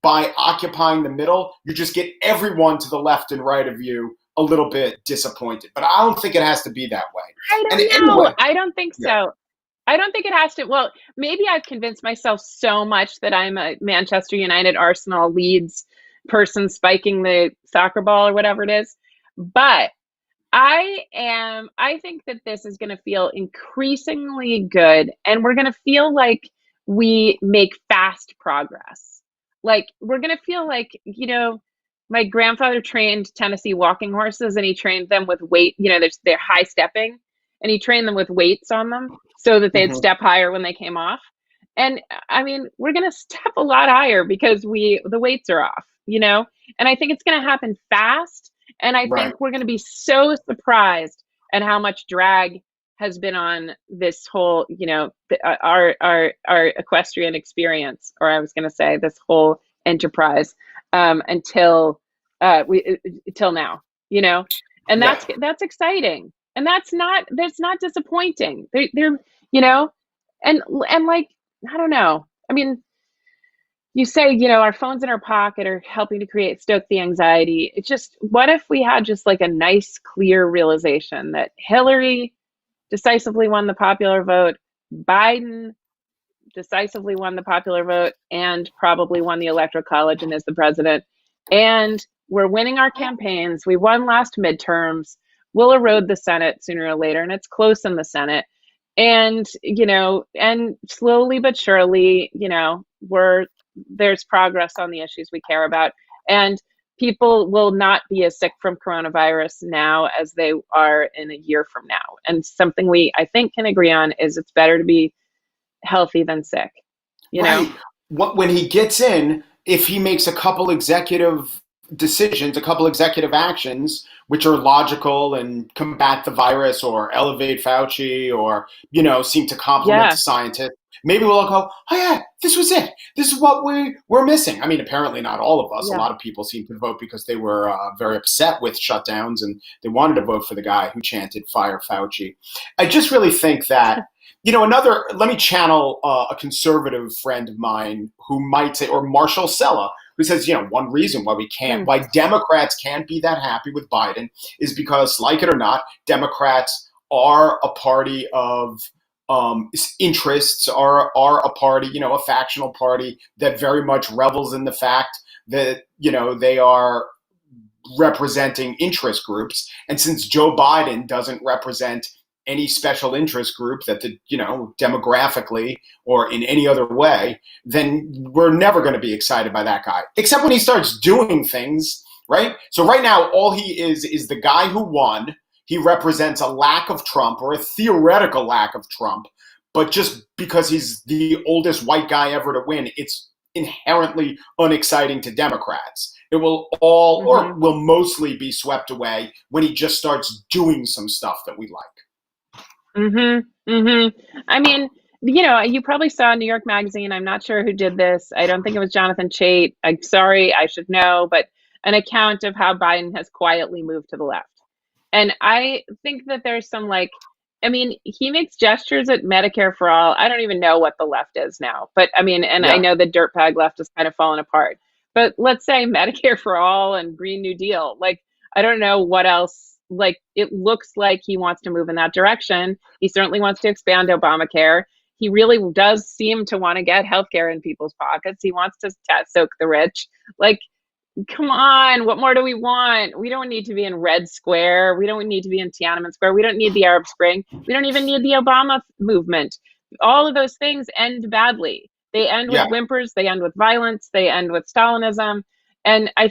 Speaker 1: by occupying the middle, you just get everyone to the left and right of you a little bit disappointed. But I don't think it has to be that way.
Speaker 2: I don't know. Anyway, I don't think so. Yeah. I don't think it has to. Well, maybe I've convinced myself so much that I'm a Manchester United, Arsenal, Leeds person spiking the soccer ball or whatever it is. But I think that this is going to feel increasingly good, and we're going to feel like we make fast progress. Like we're going to feel like, my grandfather trained Tennessee walking horses, and he trained them with weight, they're high stepping, and he trained them with weights on them so that they'd step higher when they came off. And I mean, we're going to step a lot higher because the weights are off, and I think it's going to happen fast. And I think we're going to be so surprised at how much drag has been on this whole, our equestrian experience, or I was going to say this whole enterprise, until now, and that's exciting, and that's not disappointing. They're and like, I don't know. I mean, you say, our phones in our pocket are helping to stoke the anxiety. It's just, what if we had just like a nice, clear realization that Hillary decisively won the popular vote, Biden decisively won the popular vote, and probably won the electoral college and is the president. And we're winning our campaigns. We won last midterms. We'll erode the Senate sooner or later, and it's close in the Senate. And, and slowly but surely, there's progress on the issues we care about, and people will not be as sick from coronavirus now as they are in a year from now. And something we, I think, can agree on is it's better to be healthy than sick, know?
Speaker 1: When he gets in, if he makes a couple executive decisions, a couple executive actions, which are logical and combat the virus or elevate Fauci or, seem to complement the scientists, maybe we'll go, oh yeah, this was it. This is what we're missing. I mean, apparently not all of us. Yeah. A lot of people seem to vote because they were very upset with shutdowns and they wanted to vote for the guy who chanted fire Fauci. I just really think that, let me channel a conservative friend of mine who might say, or Marshall Sella, who says, one reason why Democrats can't be that happy with Biden is because, like it or not, Democrats are a party of interests, are a party, a factional party that very much revels in the fact that, they are representing interest groups. And since Joe Biden doesn't represent any special interest group that demographically or in any other way, then we're never going to be excited by that guy, except when he starts doing things, right? So right now, all he is the guy who won. He represents a lack of Trump, or a theoretical lack of Trump, but just because he's the oldest white guy ever to win, it's inherently unexciting to Democrats. It will all, or will mostly be swept away when he just starts doing some stuff that we like.
Speaker 2: I mean, you probably saw New York Magazine. I'm not sure who did this. I don't think it was Jonathan Chait. I'm sorry, I should know, but an account of how Biden has quietly moved to the left. And I think that there's some he makes gestures at Medicare for all. I don't even know what the left is now, but I know the dirtbag left has kind of fallen apart. But let's say Medicare for all and Green New Deal. I don't know what else. It looks like he wants to move in that direction. He certainly wants to expand Obamacare. He really does seem to want to get healthcare in people's pockets. He wants to soak the rich. Come on, what more do we want? We don't need to be in Red Square. We don't need to be in Tiananmen Square. We don't need the Arab Spring. We don't even need the Obama movement. All of those things end badly. They end with whimpers. They end with violence. They end with Stalinism. And I'm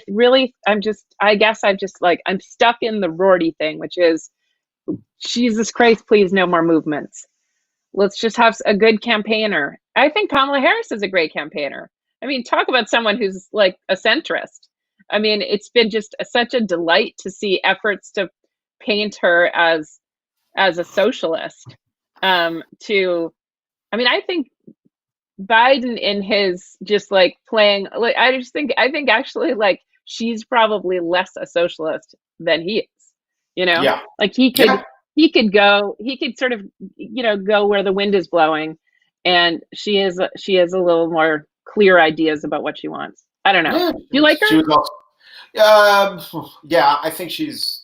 Speaker 2: stuck in the Rorty thing, which is, Jesus Christ, please, no more movements. Let's just have a good campaigner. I think Kamala Harris is a great campaigner. I mean, talk about someone who's like a centrist. I mean, it's been just such a delight to see efforts to paint her as a socialist. To, I mean, I think Biden in his just like playing, like I think actually like she's probably less a socialist than he is. You know,
Speaker 1: Yeah.
Speaker 2: like
Speaker 1: Yeah.
Speaker 2: he could sort of go where the wind is blowing, and she has a little more clear ideas about what she wants. I don't know.
Speaker 1: Yeah.
Speaker 2: Do you like
Speaker 1: She
Speaker 2: her?
Speaker 1: was also, yeah, I think she's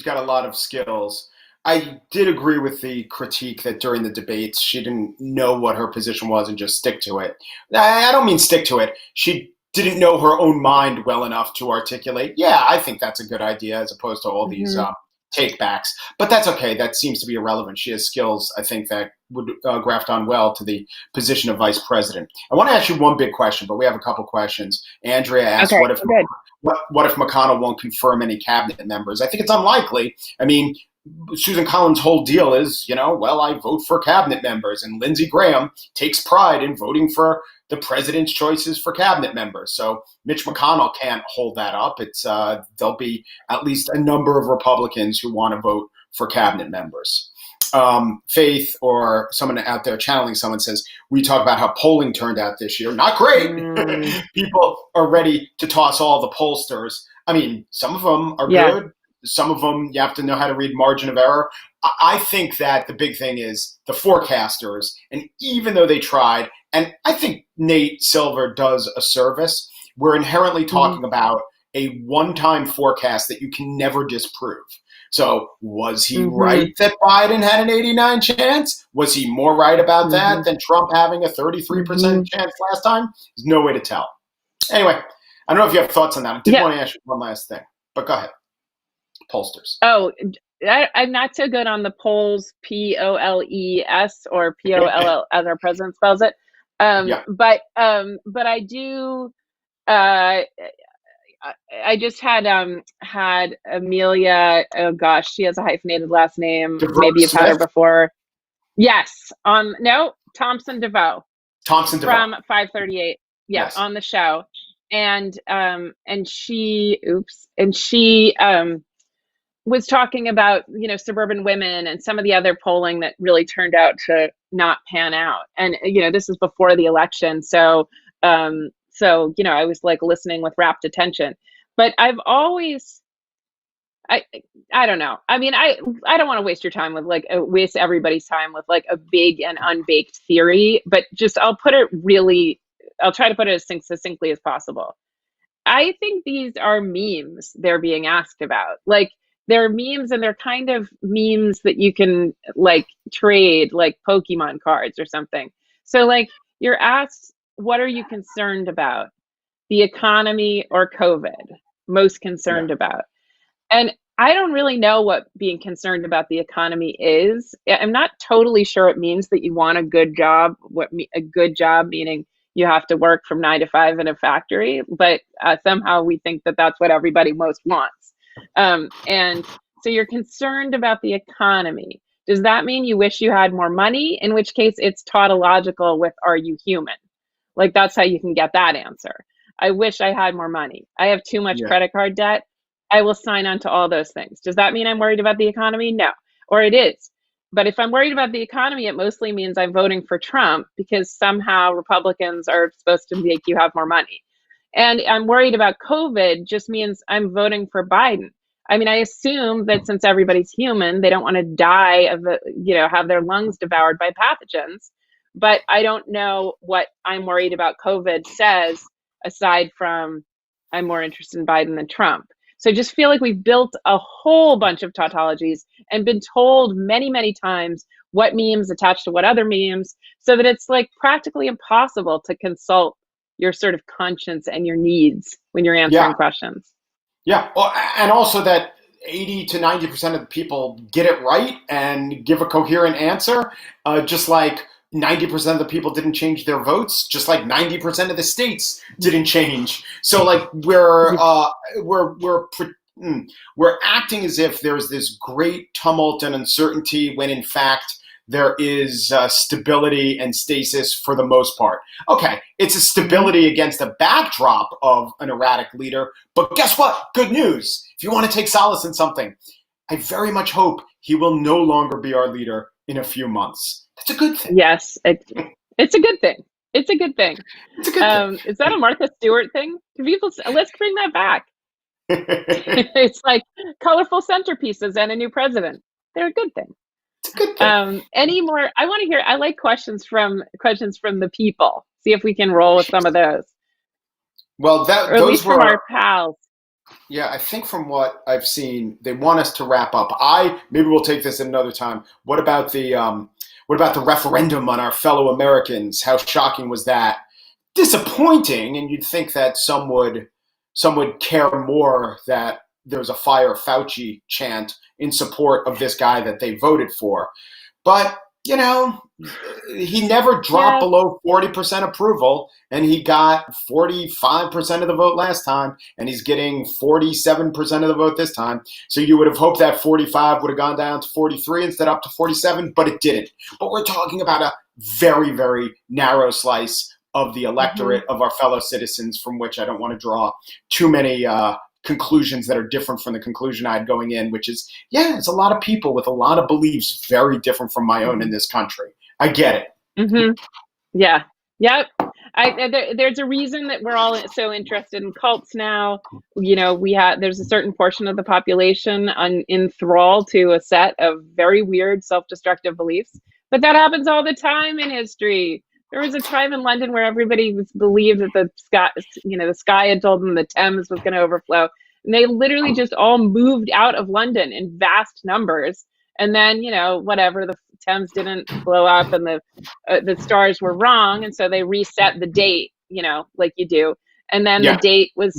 Speaker 1: got a lot of skills. I did agree with the critique that during the debates she didn't know what her position was and just stick to it. I don't mean stick to it. She didn't know her own mind well enough to articulate. Yeah, I think that's a good idea, as opposed to all these
Speaker 2: Hmm.
Speaker 1: take backs. But that's okay. That seems to be irrelevant. She has skills, I think, that would graft on well to the position of vice president. I want to ask you one big question, but we have a couple questions. Andrea asked,
Speaker 2: Okay, good.
Speaker 1: what if McConnell won't confirm any cabinet members? I think it's unlikely. I mean, Susan Collins' whole deal is, well, I vote for cabinet members, and Lindsey Graham takes pride in voting for the president's choices for cabinet members. So Mitch McConnell can't hold that up. It's there'll be at least a number of Republicans who want to vote for cabinet members. Faith or someone out there channeling someone says, we talk about how polling turned out this year. Not great.
Speaker 2: Mm,
Speaker 1: People are ready to toss all the pollsters. I mean, some of them are
Speaker 2: yeah.
Speaker 1: good. Some of them, you have to know how to read margin of error. I think that the big thing is the forecasters. And even though they tried, and I think Nate Silver does a service, we're inherently talking about a one-time forecast that you can never disprove. So was he
Speaker 2: Mm-hmm.
Speaker 1: right that Biden had an 89 chance? Was he more right about
Speaker 2: Mm-hmm.
Speaker 1: that than Trump having a 33%
Speaker 2: Mm-hmm.
Speaker 1: chance last time? There's no way to tell. Anyway, I don't know if you have thoughts on that. I did
Speaker 2: Yeah.
Speaker 1: want to ask you one last thing, but go ahead. Pollsters.
Speaker 2: Oh, I'm not so good on the polls, POLES or POLL as our president spells it.
Speaker 1: Yeah.
Speaker 2: But I do. Uh, I just had Amelia. Oh gosh, she has a hyphenated last name.
Speaker 1: DeVoe
Speaker 2: Maybe you've had her
Speaker 1: Smith.
Speaker 2: before. Yes. No, Thompson DeVoe
Speaker 1: Thompson DeVoe.
Speaker 2: from 538. Yeah,
Speaker 1: Yes.
Speaker 2: on the show, and she was talking about suburban women and some of the other polling that really turned out to not pan out. And this is before the election, so I was like listening with rapt attention. But I've always I I don't know. I mean, I don't want to waste your time with like waste everybody's time with like a big and unbaked theory, but just I'll try to put it as succinctly as possible. I think these are memes they're being asked about. Like they're memes, and they're kind of memes that you can like trade like Pokemon cards or something. So like you're asked, what are you concerned about? The economy or COVID? Most
Speaker 1: Yeah.
Speaker 2: concerned about? And I don't really know what being concerned about the economy is. I'm not totally sure it means that you want a good job. A good job meaning you have to work from 9 to 5 in a factory, but somehow we think that that's what everybody most wants. And so you're concerned about the economy. Does that mean you wish you had more money? In which case, it's tautological with "Are you human?" Like that's how you can get that answer. I wish I had more money. I have too much
Speaker 1: Yeah.
Speaker 2: credit card debt. I will sign on to all those things. Does that mean I'm worried about the economy? No. Or it is. But if I'm worried about the economy, it mostly means I'm voting for Trump because somehow Republicans are supposed to make you have more money. And I'm worried about COVID just means I'm voting for Biden. I mean, I assume that since everybody's human, they don't want to die have their lungs devoured by pathogens. But I don't know what I'm worried about COVID says aside from I'm more interested in Biden than Trump. So I just feel like we've built a whole bunch of tautologies and been told many, many times what memes attach to what other memes, so that it's like practically impossible to consult your sort of conscience and your needs when you're
Speaker 1: Yeah.
Speaker 2: answering questions.
Speaker 1: Yeah. Well, and also that 80 to 90% of the people get it right and give a coherent answer, just like 90% of the people didn't change their votes, just like 90% of the states didn't change. So like we're acting as if there's this great tumult and uncertainty when in fact there is stability and stasis for the most part. Okay, it's a stability against a backdrop of an erratic leader, but guess what? Good news. If you want to take solace in something, I very much hope he will no longer be our leader in a few months. That's a good thing.
Speaker 2: Yes, it's a good thing. It's a good thing.
Speaker 1: It's a good thing.
Speaker 2: Is that a Martha Stewart thing? Do people? Let's bring that back. It's like colorful centerpieces and a new president. They're a good thing.
Speaker 1: It's a good thing.
Speaker 2: Any more? I want to hear. I like questions from the people. See if we can roll with some of those.
Speaker 1: Well,
Speaker 2: Or at
Speaker 1: those
Speaker 2: least
Speaker 1: were
Speaker 2: from our pals.
Speaker 1: Yeah, I think from what I've seen, they want us to wrap up. Maybe we'll take this at another time. What about the referendum on our fellow Americans? How shocking was that? Disappointing, and you'd think that some would care more that there's a Fire Fauci chant in support of this guy that they voted for. But, he never dropped below 40% approval, and he got 45% of the vote last time, and he's getting 47% of the vote this time. So you would have hoped that 45 would have gone down to 43 instead up to 47, but it didn't. But we're talking about a very, very narrow slice of the electorate of our fellow citizens, from which I don't want to draw too many conclusions that are different from the conclusion I had going in, which is, it's a lot of people with a lot of beliefs very different from my own in this country. I get it.
Speaker 2: Mm-hmm. Yeah. Yep. There's a reason that we're all so interested in cults now. There's a certain portion of the population in thrall to a set of very weird self-destructive beliefs, but that happens all the time in history. There was a time in London where everybody believed that the sky had told them the Thames was going to overflow. And they literally just all moved out of London in vast numbers. And then, whatever, the Thames didn't blow up and the stars were wrong. And so they reset the date, like you do. And then the date was,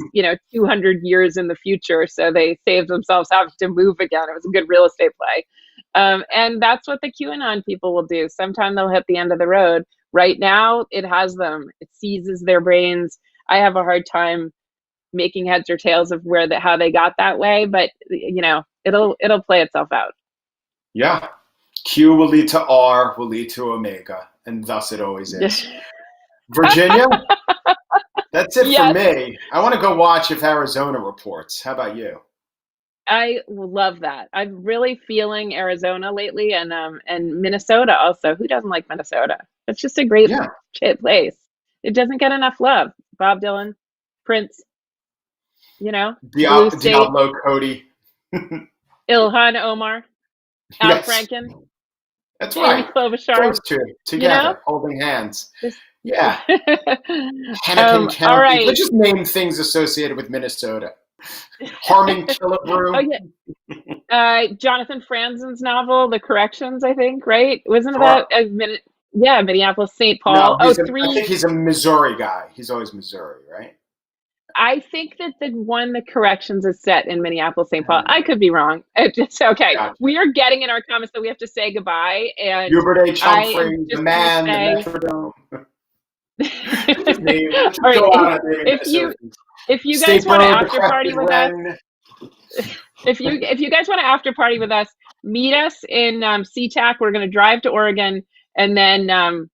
Speaker 2: 200 years in the future. So they saved themselves having to move again. It was a good real estate play. And that's what the QAnon people will do. Sometime they'll hit the end of the road. Right now, it has them. It seizes their brains. I have a hard time making heads or tails of how they got that way, but it'll play itself out.
Speaker 1: Yeah, Q will lead to R, will lead to Omega, and thus it always is. Virginia, that's it for me. I want to go watch if Arizona reports. How about you?
Speaker 2: I love that. I'm really feeling Arizona lately, and Minnesota also. Who doesn't like Minnesota? It's just a great place. It doesn't get enough love. Bob Dylan, Prince,
Speaker 1: Diablo Cody,
Speaker 2: Ilhan Omar, Al Franken.
Speaker 1: That's
Speaker 2: Amy
Speaker 1: right.
Speaker 2: Klobuchar.
Speaker 1: Those two together, holding hands. Yeah. Hennepin County.
Speaker 2: All right.
Speaker 1: Let's just name things associated with Minnesota. Harmon Killebrew.
Speaker 2: Jonathan Franzen's novel, The Corrections, I think, right? Wasn't that Minneapolis, St. Paul?
Speaker 1: No, I think he's a Missouri guy. He's always Missouri, right?
Speaker 2: I think that the one, The Corrections, is set in Minneapolis, St. Paul. I could be wrong. It's okay. Gotcha. We are getting in our comments that we have to say goodbye. And
Speaker 1: Hubert H. Humphrey, the man, the Metrodome.
Speaker 2: All right, if you guys want to after party with us, if you guys want to after party with us, meet us in SeaTac. We're going to drive to Oregon, and then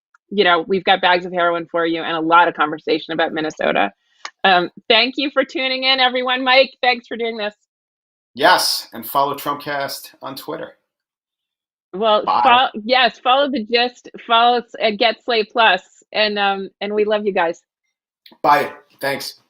Speaker 2: we've got bags of heroin for you and a lot of conversation about Minnesota. Thank you for tuning in, everyone. Mike, thanks for doing this.
Speaker 1: Yes, and follow Trumpcast on Twitter.
Speaker 2: Well, follow the gist. Follow us at Get Slate Plus, and we love you guys.
Speaker 1: Bye. Thanks.